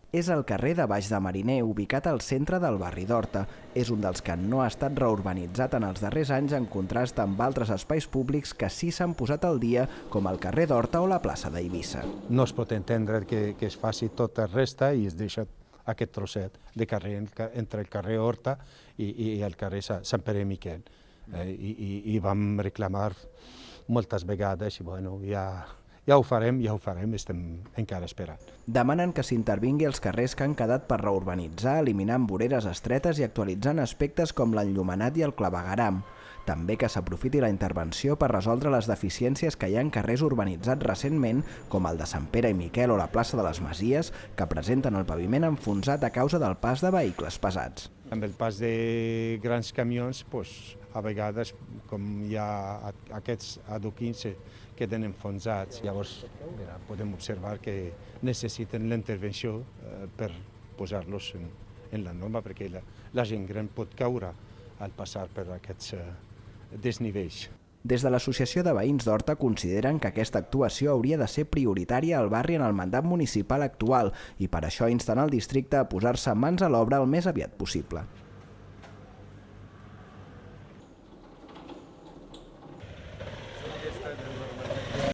És el carrer de Baix de Mariner, ubicat al centre del barri d'Horta. És un dels que no ha estat reurbanitzat en els darrers anys, en contrast amb altres espais públics que sí s'han posat al dia, com el carrer d'Horta o la plaça d'Eivissa. No es pot entendre que es faci tota la resta i es deixa aquest trosset de carrer entre el carrer Horta i el carrer Sant Pere i Miquel. I vam reclamar moltes vegades i bueno, ja ho farem, estem encara esperant. Demanen que s'intervingui els carrers que han quedat per reurbanitzar, eliminant voreres estretes i actualitzant aspectes com l'enllumenat i el clavegueram. També que s'aprofiti la intervenció per resoldre les deficiències que hi ha en carrers urbanitzats recentment, com el de Sant Pere i Miquel o la plaça de les Masies, que presenten el paviment enfonsat a causa del pas de vehicles pesats. Amb el pas de grans camions, a vegades, com hi ha aquests adoquins queden enfonsats, llavors podem observar que necessiten la intervenció per posar-los en la norma, perquè la gent gran pot caure al passar per aquests desnivells. Des de l'Associació de Veïns d'Horta consideren que aquesta actuació hauria de ser prioritària al barri en el mandat municipal actual i per això insten el districte a posar-se mans a l'obra el més aviat possible.